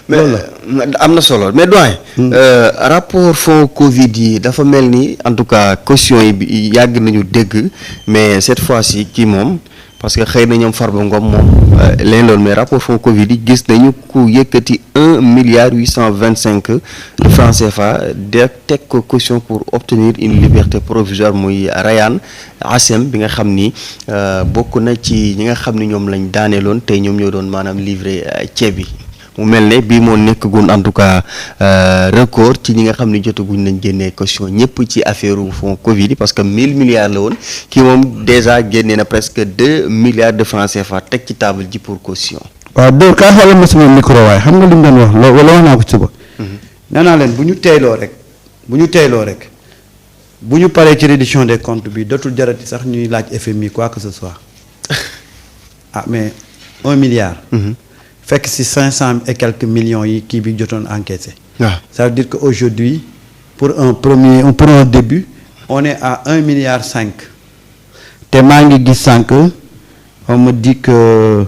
mais am na solo mais doyen. rapport fonds Covid yi dafa mel ni en tout cas caution yi yàgg nañu dégg mais cette fois-ci kii moom parce que xëy na ñoom Farba Ngom moom leen loolu mais rapport fonds Covid yi gis nañu ku yëkkati 1,825 milliard de francs CFA de teg ko caution pour obtenir une liberté provisoire muy Rayane Assem bi nga xam ni bokk na ci ñi nga xam ni ñoom lañ daaneeloon tey ñoom ñoo doon maanaam livré ceeb bi. mu mel ne bii moo nekk gun en tout cas record ci ñi nga xam ne jotaguñ nañ génnee caution ñëpp ci affaire fonds Covid yi parce que 1000 milliards la woon kii moom déjà génnee na presque 2 milliards de francs CFA teg ci table ji pour caution. waaw Dóor kaa xoolal ma sama micro waaye xam nga li mu doon wax wala wax naa ko ci suba. nee naa leen bu ñu teyloo rek bu ñu paree ci reddition des comptes bi dootul jarati sax ñuy laaj FMI quoi que ce soit mais 1 milliard. fekk si 500 et quelques millions yi kii bi jotoon encaissé. waaw ça veut dire que aujourd'hui pour un début on est à 1,5 milliard. te maa ngi gis sànq on me dit que.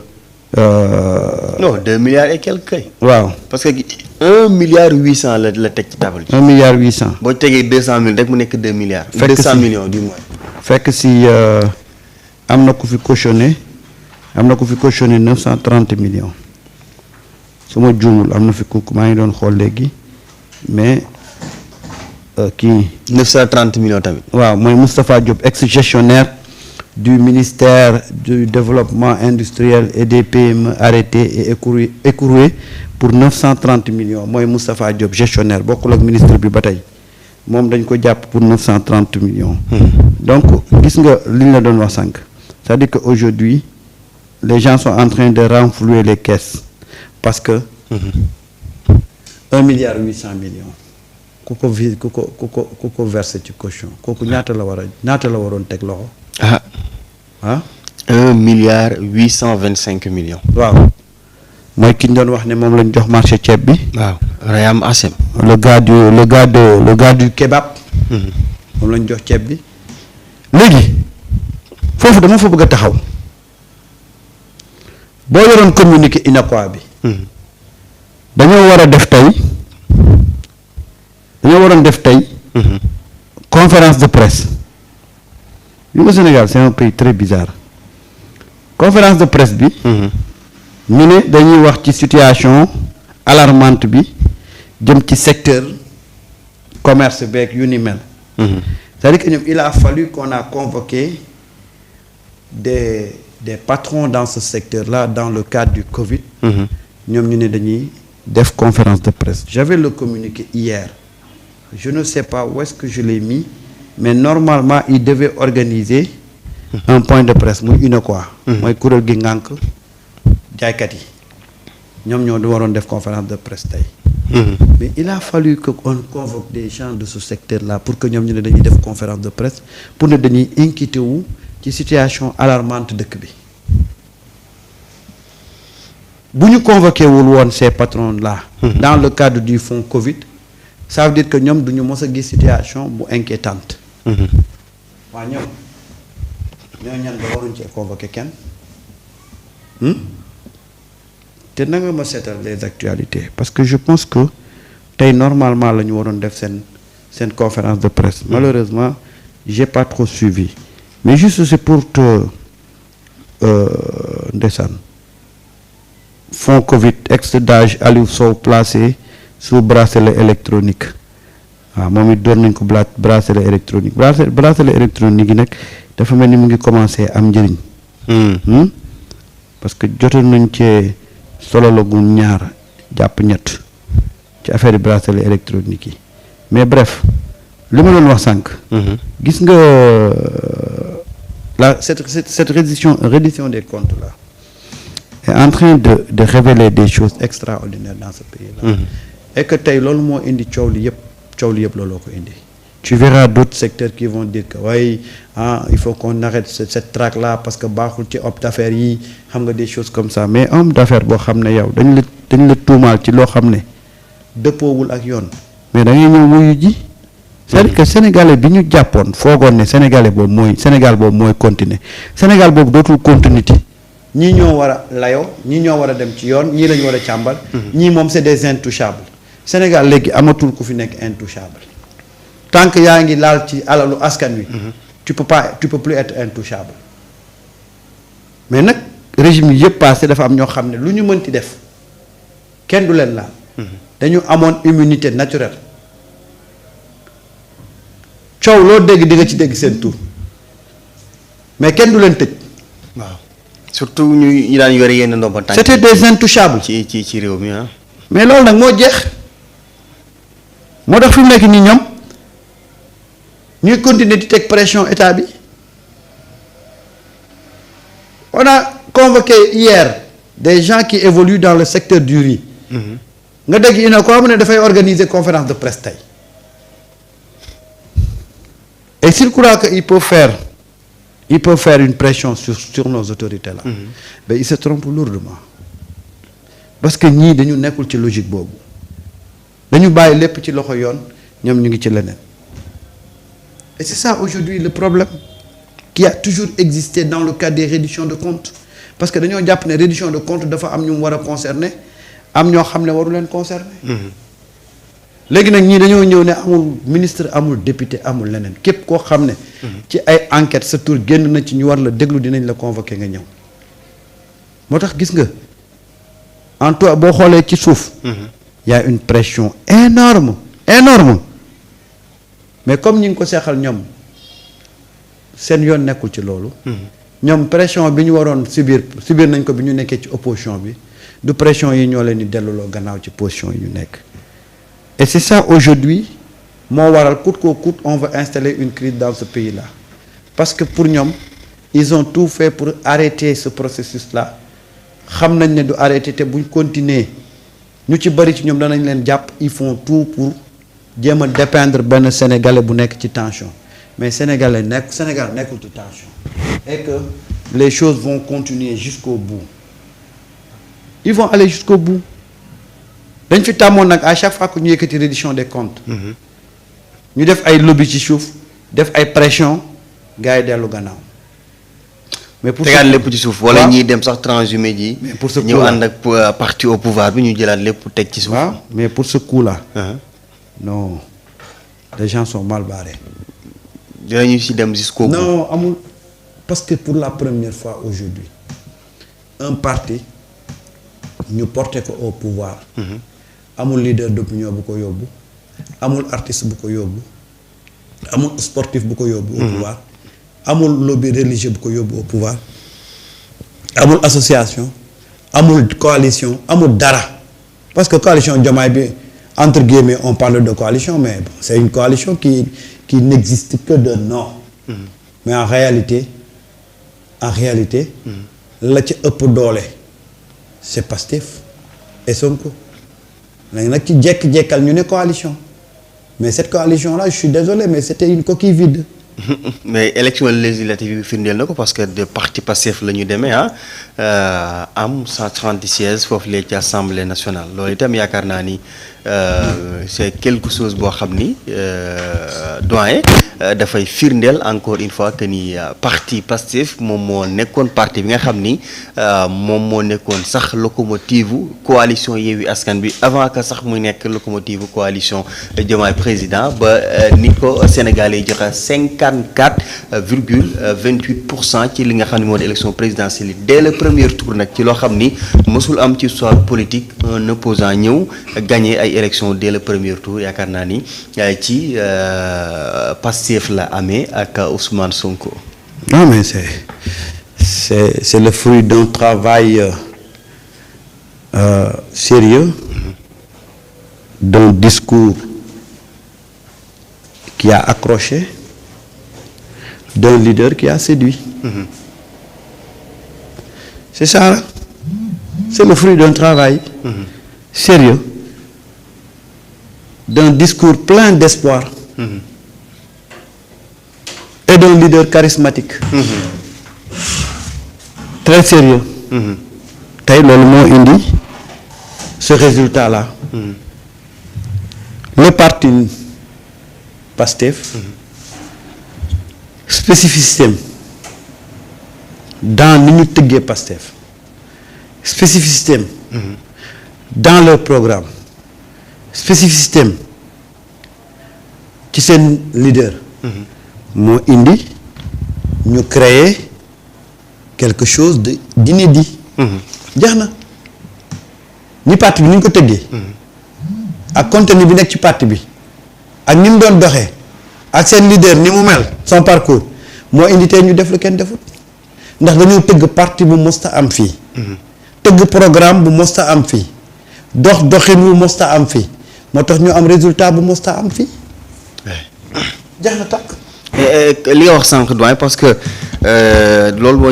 non 2 milliards et quelques kay. waaw parce que 1,8 milliard la teg ci table ji. 1,8 milliard. boo tegee 200 000 rek mu nekk 2 milliards. fekk 200 millions du moins. fekk si am na ku fi cautionné 930 millions. su ma juumul am na fi kooku maa ngi doon xool léegi mais kii. 930 millions tamit. waaw mooy Moustapha Diop ex-gestionnaire du ministère du développement industriel et des PME arrêté et écroué pour 930 millions mooy Moustapha Diop gestionnaire bokkul ak ministre bi ba tey moom dañ ko jàpp pour 930 millions. donc gis nga li ñu la doon wax sànq c'est-à-dire que aujourd'hui les gens sont en train de renflouer les caisses. parce que 1,8 milliard ku ko versé ci caution kooku ñaata la waroon teg loxo. 1,825 milliard. waaw mooy ki ñu doon wax ne moom lañ jox marché ceeb bi. waaw Rayane Assem. le gars du kebab. moom lañ jox ceeb bi. léegi foofu dama fa bëgg a taxaw boo yoroon communiqué UNACOIS bi. dañoo waroon def tey conférence de presse yu Sénégal c'est un pays très bizarre conférence de presse bi ñu ne dañuy wax ci situation alarmante bi jëm ci secteur commerce beeg yu ni mel c'est-à-dire que ñoom il a fallu qu'on a convoqué des patrons dans ce secteur-là dans le cadre du Covid. ñoom ñu ne dañuy def conférence de presse j'avais le communiqué hier je ne sais pas où est-ce que je l'ai mis mais normalement il devait organiser un point de presse muy UNACOIS mooy kuréel gi ngànk jaaykat yi ñoom ñoo waroon def conférence de presse tey mais il a fallu que on convoque des gens de ce secteur-là pour que ñoom ñu ne dañuy def conférence de presse pour ne dañuy inquiété wu ci situation alarmante dëkk bi bu ñu convoqué wul woon ces patrons là dans le cadre du fonds Covid ça veut dire que ñoom duñu mos a gis situation bu inquiétante waaw ñoom ñan ba waruñ cee convoqué kenn te na nga ma seetal les actualités parce que je pense que tey normalement la ñu waroon def seen conférence de presse malheureusement j'ai pas trop suivi mais juste c'est pour te ndeysaan fonds Covid ex-DAGE Aliou Sow placé sous bracelet électronique waaw moom it doon nañ ko bracelet électronique bracelet électronique yi nag dafa mel ni mu ngi commencé am njëriñ parce que jotoon nañ cee solo la gu ñaar jàpp ñett ci affaire bracelet électronique yi mais bref li ma doon wax sànq gis nga cette reddition des comptes là est en train de révéler des choses extraordinaires dans ce pays-là. Et que tey loolu moo indi coow li yëpp looloo ko indi. Tu verras d'autres secteurs qui vont dire que oui il faut qu'on arrête cette traque-là parce que baaxul ci homme d'affaires yi xam nga des choses comme ça mais homme d'affaires boo xam ne yow dañ la tuumaal ci loo xam ne dëppoowul ak yoon mais da ngay ñëw wuyu ji. c'est-à-dire que sénégalais bi ñu jàppoon foogoon ne sénégal boobu mooy continuer Sénégal boobu dootul continuité ñii ñoo war a layoo ñii ñoo war a dem ci yoon ñii lañu war a càmbal. ñii moom c'est des intouchables. Sénégal léegi amatul ku fi nekk intouchable tant que yaa ngi laal ci alalu askan wi. tu peux plus être intouchable. mais nag régime yi yëpp passé dafa am ñoo xam ne lu ñu mënti def kenn du leen laal. dañu amoon immunité naturelle. coow loo dégg di nga ci dégg seen tur mais kenn du leen tëj. waaw surtout ñu daan yore yenn ndomba tànk. c'était des intouchables. ci réew mi ah. mais loolu nag moo jeex moo tax fi mu nekk nii ñoom ñuy continuer di teg pression état bi on a convoqué hier des gens qui évoluent dans le secteur du riz. nga dégg ina ko xam ne dafay organiser conférence de presse tey. et s'il croit que il peut faire une pression sur nos autorités là. mais il se trompe lourdement parce que ñii dañu nekkul ci logique boobu dañu bàyyi lépp ci loxo yoon ñoom ñu ngi ci leneen et c'est ça aujourd'hui le problème qui a toujours existé dans le cadre des redditions de comptes parce que dañoo jàpp ne reddition de comptes dafa am ñu mu war a concerner am ñoo xam ne waru leen concerner. léegi nag ñii dañoo ñëw ne amul ministre amul député amul leneen képp koo xam ne. ci ay enquête sa tur génn na ci ñu war la déglu dinañ la convoquer nga ñëw. moo tax gis nga en tout boo xoolee ci suuf. y a une pression énorme mais comme ñi ngi ko seexal ñoom seen yoon nekkul ci loolu. ñoom pression bi ñu waroon subir nañ ko bi ñu nekkee ci opposition bi du pression yi ñoo leen di delluloo gannaaw ci position yi ñu nekk. et c'est ça aujourd'hui moo waral coûte que coûte on veut installer une crise dans ce pays-là parce que pour ñoom ils ont tout fait pour arrêter ce processus-là xam nañ ne du arrêter te buñ continuer ñu ci bari ci ñoom danañ leen jàpp ils font tout pour jéem a dépeindre benn sénégalais bu nekk ci tension mais Sénégal nekkul ci tension et que les choses vont continuer jusqu'au bout ils vont aller jusqu'au bout. dañ fi tàmmoon nag à chaque fois que ñu yëkkati reddition des comptes. ñu def ay lobby ci suuf def ay pression gars yi dellu gannaaw. mais pour tegaat lépp ci suuf wala ñiy dem sax transhumé ji. mais pour ce coup ñëw ànd ak parti au pouvoir bi ñu jëlaat lépp teg ci suuf. waaw mais pour ce coup là. non les gens sont mal barrés. dinañu si dem jusqu'au bout. non amul parce que pour la première fois aujourd'hui un parti ñu porté ko au pouvoir. amul leader d'opinion bu ko yóbbu amul artiste bu ko yóbbu amul sportif bu ko yóbbu au pouvoir amul lobby religieux bu ko yóbbu au pouvoir amul association amul coalition amul dara parce que coalition Diomaye bi entre guillemets on parle de coalition mais bon, c'est une coalition qui n'existe que de nom. mais en réalité la ci ëpp doole c'est Pastef et Sonko léegi nag ci jekk-jekkal ñu ne coalition mais cette coalition là je suis désolé mais c'était une coquille vide. mais élection législative yi firndeel na ko parce que de parti Pastef la ñu demee am 130 sièges foofu léegi ci assemblée nationale loolu itam yaakaar naa ni c'est quelque chose boo xam ni doyen dafay firndeel encore une fois que ni parti Pastef moom moo nekkoon parti bi nga xam ni moom moo nekkoon sax locomotive coalition Yewwi Askan Wi avant que sax muy nekk locomotive coalition Diomaye président ba ni ko Sénégal yi joxe 54,28% ci li nga xam ne moo di élection présidentielle dès le premier tour nag ci loo xam ni mësul am ci histoire politique un opposant ñëw gagné ay élection dès le premier tour yaakaar naa ni ci Pastef la amee ak Ousmane Sonko. non mais c'est le fruit d'un travail sérieux d'un discours qui a accroché d'un leader qui a séduit. C'est ça, c'est le fruit d'un travail sérieux, d'un discours plein d'espoir et d'un leader charismatique. Très sérieux. tey loolu moo indi ce résultat-là. Le parti Pastef spécificité dans ni ñu tëggee Pastef spécificité am dans leur programme spécificité am ci seen leader moo indi ñu créer quelque chose d'inédit jeex na ni parti bi ni ñu ko tëggee ak contenu bi nekk ci parti bi ak ni mu doon doxee ak seen leader ni mu mel son parcours moo indi tey ñu def lu kenn defut ndax dañoo tëgg parti bu mosta am fii tëgg programme bu mosta am fii doxin bu mosta am fii moo tax ñu am résultat bu mosta am fii jeex na tàkk li nga wax sànq doyen parce que loolu moo ñu